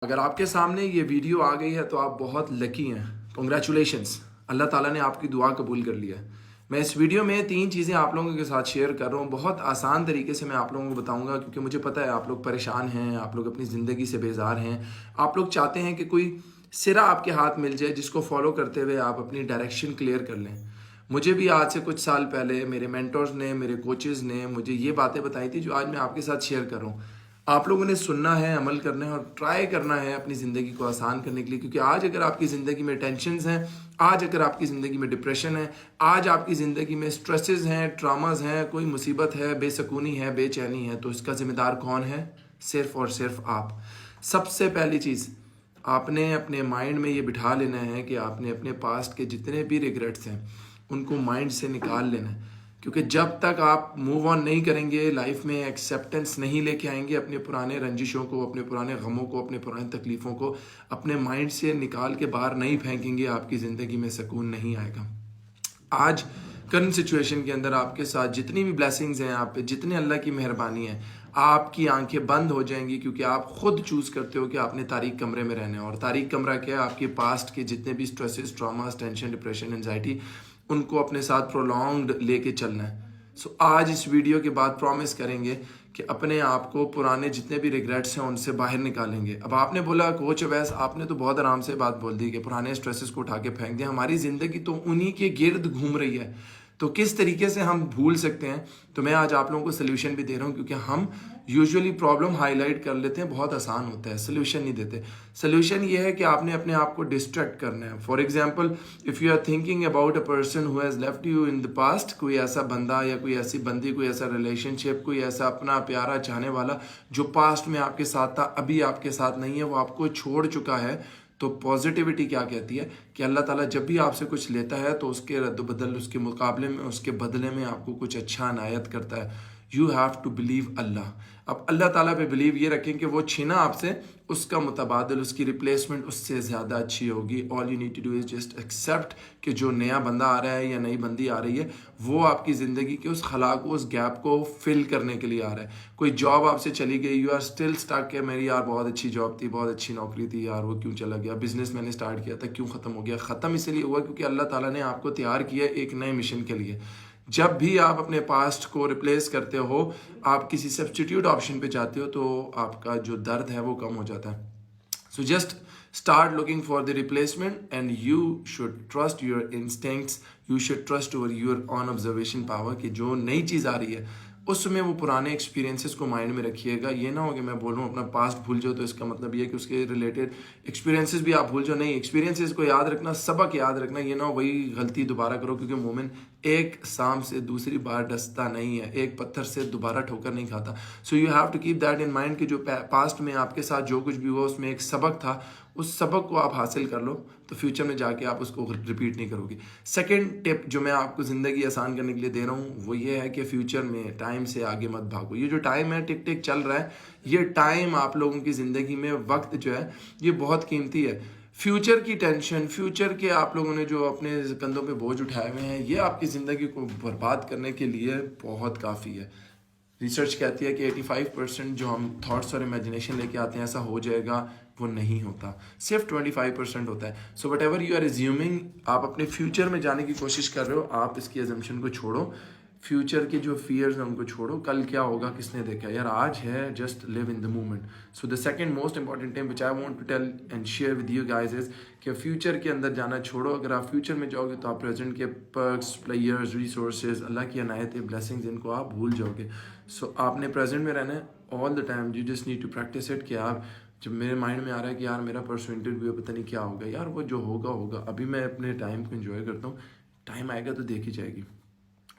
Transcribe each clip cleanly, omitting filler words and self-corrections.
اگر آپ کے سامنے یہ ویڈیو آ گئی ہے تو آپ بہت لکی ہیں. کنگریچولیشنس. اللہ تعالیٰ نے آپ کی دعا قبول کر لیا ہے. میں اس ویڈیو میں 3 چیزیں آپ لوگوں کے ساتھ شیئر کر رہا ہوں. بہت آسان طریقے سے میں آپ لوگوں کو بتاؤں گا کیونکہ مجھے پتہ ہے آپ لوگ پریشان ہیں, آپ لوگ اپنی زندگی سے بیزار ہیں, آپ لوگ چاہتے ہیں کہ کوئی سرا آپ کے ہاتھ مل جائے جس کو فالو کرتے ہوئے آپ اپنی ڈائریکشن کلیئر کر لیں. مجھے بھی آج سے کچھ سال پہلے میرے مینٹورز نے, میرے کوچز نے مجھے یہ باتیں بتائی تھی جو آج میں آپ کے ساتھ شیئر کر رہا ہوں. آپ لوگوں نے سننا ہے, عمل کرنا ہے اور ٹرائی کرنا ہے اپنی زندگی کو آسان کرنے کے لیے. کیونکہ آج اگر آپ کی زندگی میں ٹینشنز ہیں, آج اگر آپ کی زندگی میں ڈپریشن ہے, آج آپ کی زندگی میں سٹریسز ہیں, ٹراماز ہیں, کوئی مصیبت ہے, بے سکونی ہے, بے چینی ہے, تو اس کا ذمہ دار کون ہے؟ صرف اور صرف آپ. سب سے پہلی چیز آپ نے اپنے مائنڈ میں یہ بٹھا لینا ہے کہ آپ نے اپنے پاسٹ کے جتنے بھی ریگریٹس ہیں ان کو مائنڈ سے نکال لینا ہے. کیونکہ جب تک آپ موو آن نہیں کریں گے, لائف میں ایکسیپٹنس نہیں لے کے آئیں گے, اپنے پرانے رنجشوں کو, اپنے پرانے غموں کو, اپنے پرانے تکلیفوں کو اپنے مائنڈ سے نکال کے باہر نہیں پھینکیں گے, آپ کی زندگی میں سکون نہیں آئے گا. آج کرنٹ سچویشن کے اندر آپ کے ساتھ جتنی بھی بلیسنگز ہیں آپ پہ, جتنے اللہ کی مہربانی ہے, آپ کی آنکھیں بند ہو جائیں گی کیونکہ آپ خود چوز کرتے ہو کہ آپ نے تاریک کمرے میں رہنا ہے. اور تاریک کمرہ کیا ہے؟ آپ کے پاسٹ کے جتنے بھی سٹریسز, ٹراماز, ٹینشن, ڈپریشن, انزائٹی, ان کو اپنے ساتھ پرولونگڈ لے کے چلنا ہے. آج اس ویڈیو کے بعد پرومس کریں گے کہ اپنے آپ کو پرانے جتنے بھی ریگریٹس ہیں ان سے باہر نکالیں گے. اب آپ نے بولا کوچ اویس آپ نے تو بہت آرام سے بات بول دی کہ پرانے سٹریسز کو اٹھا کے پھینک دیں. ہماری زندگی تو انہی کے گرد گھوم رہی ہے, تو کس طریقے سے ہم بھول سکتے ہیں؟ تو میں آج آپ لوگوں کو سلیوشن بھی دے رہا ہوں کیونکہ ہم یوزولی پرابلم ہائی لائٹ کر لیتے ہیں, بہت آسان ہوتا ہے, سلیوشن نہیں دیتے. سلیوشن یہ ہے کہ آپ نے اپنے آپ کو ڈسٹریکٹ کرنا ہے. For example, if you are thinking about a person who has left you in the past, کوئی ایسا بندہ یا کوئی ایسی بندی, کوئی ایسا ریلیشن شپ, کوئی ایسا اپنا پیارا چاہنے والا جو پاسٹ میں آپ کے ساتھ تھا, ابھی آپ کے ساتھ نہیں ہے, وہ آپ کو چھوڑ چکا ہے, تو پازیٹیوٹی کیا کہتی ہے کہ اللہ تعالیٰ جب بھی آپ سے کچھ لیتا ہے تو اس کے رد و بدل, اس کے مقابلے میں, اس کے بدلے میں آپ کو کچھ اچھا عنایت کرتا ہے. یو ہیو ٹو بلیو اللہ. اب اللہ تعالیٰ پہ بلیو یہ رکھیں کہ وہ چھینا آپ سے, اس کا متبادل, اس کی ریپلیسمنٹ اس سے زیادہ اچھی ہوگی. All you need to do is just accept کہ جو نیا بندہ آ رہا ہے یا نئی بندی آ رہی ہے وہ آپ کی زندگی کے اس خلا کو, اس گیپ کو فل کرنے کے لیے آ رہا ہے. کوئی جاب آپ سے چلی گئی, یو آر اسٹل اسٹک کہ میری یار بہت اچھی جاب تھی, بہت اچھی نوکری تھی یار, وہ کیوں چلا گیا؟ بزنس میں نے اسٹارٹ کیا تھا, کیوں ختم ہو گیا؟ ختم اس لیے ہوا کیونکہ اللہ تعالیٰ نے آپ کو تیار کیا ایک نئے مشن کے لیے. جب بھی آپ اپنے پاسٹ کو ریپلیس کرتے ہو, آپ کسی سبسٹیٹیوٹ آپشن پہ جاتے ہو, تو آپ کا جو درد ہے وہ کم ہو جاتا ہے. So just start looking for the replacement and you should trust your instincts, you should trust over your own observation power کہ جو نئی چیز آ رہی ہے اس میں وہ پرانے ایکسپیرینسز کو مائنڈ میں رکھیے گا. یہ نہ ہو کہ میں بول رہا ہوں اپنا پاسٹ بھول جاؤ تو اس کا مطلب یہ کہ اس کے ریلیٹڈ ایکسپیرینسز بھی آپ بھول جاؤ. نہیں, ایکسپیرینسز کو یاد رکھنا, سبق یاد رکھنا, یہ نہ ہو وہی غلطی دوبارہ کرو. کیونکہ مومن ایک سانپ سے دوسری بار ڈستا نہیں ہے, ایک پتھر سے دوبارہ ٹھوکر نہیں کھاتا. So you have to keep that in mind کہ جو پاسٹ میں آپ کے ساتھ جو کچھ بھی ہوا اس میں ایک سبق تھا, اس سبق کو آپ حاصل کر لو تو فیوچر میں جا کے آپ اس کو ریپیٹ نہیں کرو گے. سیکنڈ ٹپ جو میں آپ کو زندگی آسان کرنے کے لیے دے رہا ہوں وہ یہ ہے کہ فیوچر میں ٹائم سے آگے مت بھاگو. یہ جو ٹائم ہے ٹک ٹک چل رہا ہے, یہ ٹائم آپ لوگوں کی زندگی میں وقت جو ہے یہ بہت قیمتی ہے. فیوچر کی ٹینشن, فیوچر کے آپ لوگوں نے جو اپنے کندھوں پہ بوجھ اٹھائے ہوئے ہیں, یہ آپ کی زندگی کو برباد کرنے کے لیے بہت کافی ہے. ریسرچ کہتی ہے کہ 85% جو ہم تھاٹس اور امیجنیشن لے کے آتے ہیں ایسا ہو جائے گا, وہ نہیں ہوتا, صرف 25% ہوتا ہے. So whatever you are assuming, آپ اپنے فیوچر میں جانے کی کوشش کر رہے ہو, آپ اس کی ایزمپشن کو چھوڑو. فیوچر کے جو فیئرز ہیں ان کو چھوڑو. کل کیا ہوگا کس نے دیکھا یار, آج ہے, just live in the moment. So the second most important thing which I want to tell and share with you guys is کہ فیوچر کے اندر جانا چھوڑو. اگر آپ فیوچر میں جاؤ گے تو آپ پریزنٹ کے پرکس, پلیئرز, ریسورسز, اللہ کی عنایتیں, بلیسنگز, ان کو آپ بھول جاؤ گے. سو آپ نے پریزنٹ میں رہنا ہے all the time. You just need to practice it کہ آپ, جب میرے مائنڈ میں آ رہا ہے کہ یار میرا پرسوں انٹرویو پتہ نہیں کیا ہوگا, یار وہ جو ہوگا ہوگا, ابھی میں اپنے ٹائم کو انجوائے کرتا ہوں, ٹائم آئے گا تو دیکھی جائے گی.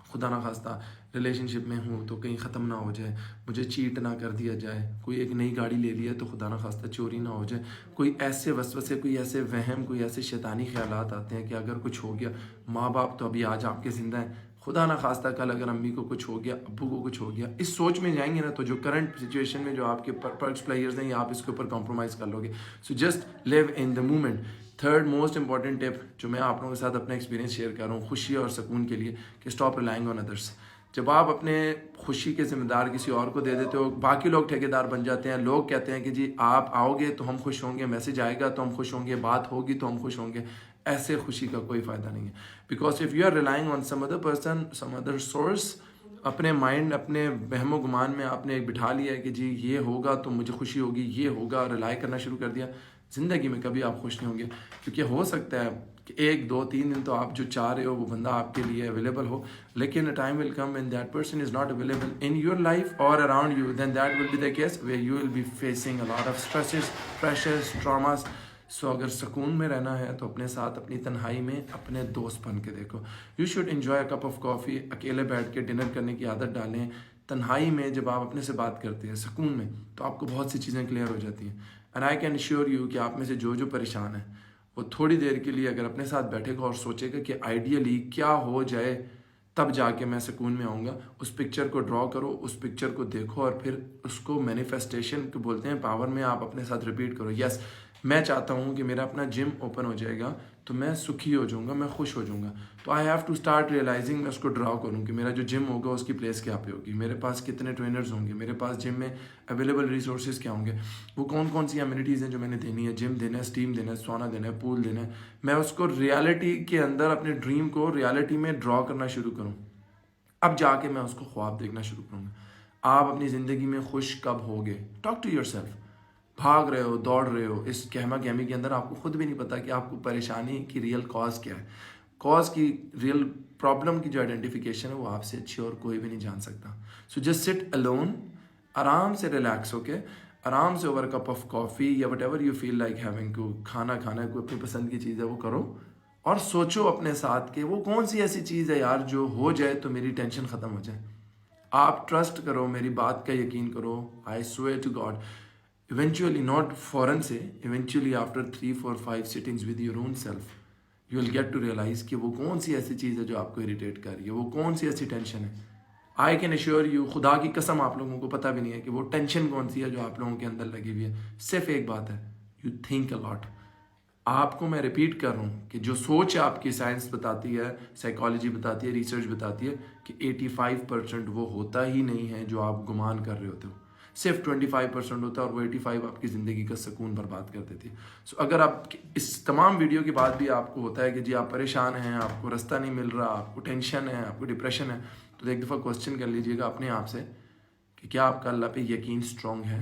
خدا نہ خواستہ ریلیشن شپ میں ہوں تو کہیں ختم نہ ہو جائے, مجھے چیٹ نہ کر دیا جائے, کوئی ایک نئی گاڑی لے لی ہے تو خدا نہ خواستہ چوری نہ ہو جائے, کوئی ایسے وسوسے, کوئی ایسے وہم, کوئی ایسے شیطانی خیالات آتے ہیں کہ اگر کچھ ہو گیا, ماں باپ تو ابھی آج آپ کے زندہ ہیں, خدا نہ خواستہ کل اگر امی کو کچھ ہو گیا, ابو کو کچھ ہو گیا, اس سوچ میں جائیں گے نا تو جو کرنٹ سچویشن میں جو آپ کے پرکس پلیئرز ہیں, یا آپ اس کے اوپر کمپرومائز کر لو گے. So just live in the moment. Third most important tip جو میں آپ لوگوں کے ساتھ اپنا ایکسپیرینس شیئر کر رہا ہوں خوشی اور سکون کے لیے, کہ اسٹاپ ریلائنگ آن ادرس. جب آپ اپنے خوشی کے ذمہ دار کسی اور کو دے دیتے ہو، باقی لوگ ٹھیکیدار بن جاتے ہیں. لوگ کہتے ہیں کہ جی آپ آؤ گے تو ہم خوش ہوں گے، میسج آئے گا تو ہم خوش ہوں گے، بات ہوگی تو ہم خوش ہوں گے. ایسے خوشی کا کوئی فائدہ نہیں ہے. Because if you are relying on some other person, some other source, اپنے مائنڈ، اپنے وہم و گمان میں آپ نے ایک بٹھا لیا ہے کہ جی یہ ہوگا تو مجھے خوشی ہوگی، یہ ہوگا، ریلائی کرنا شروع کر دیا، زندگی میں کبھی آپ خوش نہیں ہوں گے. کیونکہ ہو سکتا ہے کہ 1 2 3 دن تو آپ جو چاہ رہے ہو وہ بندہ آپ کے لیے اویلیبل ہو، لیکن a time will come when that person is not available in your life or around you, then that will be the case where you will be facing a lot of stresses, pressures, traumas. سو اگر سکون میں رہنا ہے تو اپنے ساتھ اپنی تنہائی میں اپنے دوست بن کے دیکھو. You should enjoy a cup of کافی. اکیلے بیٹھ کے ڈنر کرنے کی عادت ڈالیں. تنہائی میں جب آپ اپنے سے بات کرتے ہیں سکون میں، تو آپ کو بہت سی چیزیں کلیئر ہو جاتی ہیں. And I can assure you کہ آپ میں سے جو پریشان ہیں وہ تھوڑی دیر کے لیے اگر اپنے ساتھ بیٹھے گا اور سوچے گا کہ آئیڈیلی کیا ہو جائے تب جا کے میں سکون میں آؤں گا، اس پکچر کو ڈرا کرو، اس پکچر کو دیکھو اور پھر اس کو مینیفیسٹیشن کو بولتے ہیں پاور میں آپ اپنے ساتھ ریپیٹ کرو. یس، میں چاہتا ہوں کہ میرا اپنا جم اوپن ہو جائے گا تو میں سکھی ہو جاؤں گا، میں خوش ہو جاؤں گا. تو I have to start realising, میں اس کو ڈرا کروں کہ میرا جو جم ہوگا اس کی پلیس کیا پہ ہوگی، میرے پاس کتنے ٹرینرز ہوں گے، میرے پاس جم میں اویلیبل ریسورسز کیا ہوں گے، وہ کون سی امینٹیز ہیں جو میں نے دینی ہے، جم دینا ہے، اسٹیم دینا ہے، سونا دینا ہے، پول دینا ہے. میں اس کو ریالٹی کے اندر اپنے ڈریم کو ریالٹی میں ڈرا کرنا شروع کروں. اب جا کے میں اس کو خواب دیکھنا شروع کروں گا. آپ اپنی زندگی میں خوش کب ہوگے؟ Talk to yourself. بھاگ رہے ہو، دوڑ رہے ہو اس گہما گہمی کے اندر، آپ کو خود بھی نہیں پتا کہ آپ کو پریشانی کی ریئل کاز کیا ہے. کاز کی ریئل پرابلم کی جو آئیڈینٹیفیکیشن ہے وہ آپ سے اچھی اور کوئی بھی نہیں جان سکتا. سو جسٹ سٹ الون، آرام سے ریلیکس ہو کے، آرام سے اوور کپ آف کافی یا whatever you feel like having, کو کھانا ہے، کوئی اپنی پسند کی چیز ہے وہ کرو، اور سوچو اپنے ساتھ کہ وہ کون سی ایسی چیز ہے یار جو ہو جائے تو میری ٹینشن ختم ہو جائے. آپ ٹرسٹ کرو، میری بات کا یقین کرو. I swear to God, eventually, not فوراً سے، eventually after 3 4 5 sittings with your own self, you will get to realize کہ وہ کون سی ایسی چیز ہے جو آپ کو اریٹیٹ کر رہی ہے، وہ کون سی ایسی ٹینشن ہے. آئی کین ایشور یو، خدا کی قسم آپ لوگوں کو پتہ بھی نہیں ہے کہ وہ ٹینشن کون سی ہے جو آپ لوگوں کے اندر لگی ہوئی ہے. صرف ایک بات ہے، یو تھنک اے لاٹ. آپ کو میں ریپیٹ کر رہا ہوں کہ جو سوچ آپ کی سائنس بتاتی ہے، سائیکالوجی بتاتی ہے، ریسرچ بتاتی ہے کہ 85% وہ ہوتا ہی نہیں ہے جو آپ گمان کر رہے ہوتے ہو. صرف 25% ہوتا ہے، اور وہ 85 آپ کی زندگی کا سکون برباد کر دیتی ہے. سو اگر آپ اس تمام ویڈیو کے بعد بھی آپ کو ہوتا ہے کہ جی آپ پریشان ہیں، آپ کو رستہ نہیں مل رہا، آپ کو ٹینشن ہے، آپ کو ڈپریشن ہے، تو ایک دفعہ کوسچن کر لیجئے گا اپنے آپ سے کہ کیا آپ کا اللہ پہ یقین اسٹرانگ ہے؟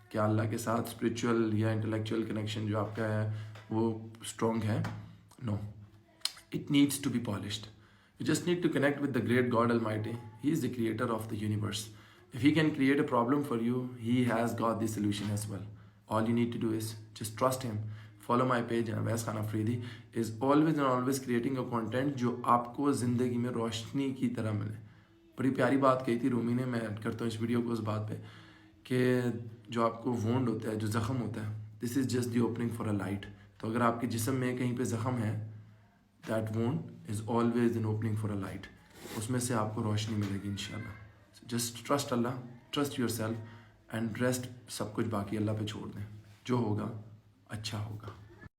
کیا اللہ کے ساتھ اسپریچول یا انٹلیکچوئل کنیکشن جو آپ کا ہے وہ اسٹرانگ ہے؟ No, it needs to be polished. You just need to connect with the great God almighty. He is the creator of the universe. If he can create a problem for you, he has got the solution as well. All you need to do is just trust him. Follow my page, Awais Khan Afridi is always and always creating a content جو آپ کو زندگی میں روشنی کی طرح ملے. بڑی پیاری بات کہی تھی رومی نے، میں ایڈ کرتا ہوں اس ویڈیو کو اس بات پہ کہ جو آپ کو وونڈ ہوتا ہے، جو زخم ہوتا ہے، this is just the opening for a light. تو اگر آپ کے جسم میں کہیں پہ زخم ہے، that wound is always an opening for a light. اس میں سے آپ کو روشنی ملے گی انشاءاللہ. جسٹ ٹرسٹ اللہ، trust your self and rest. سب کچھ باقی اللہ پہ چھوڑ دیں، جو ہوگا اچھا ہوگا.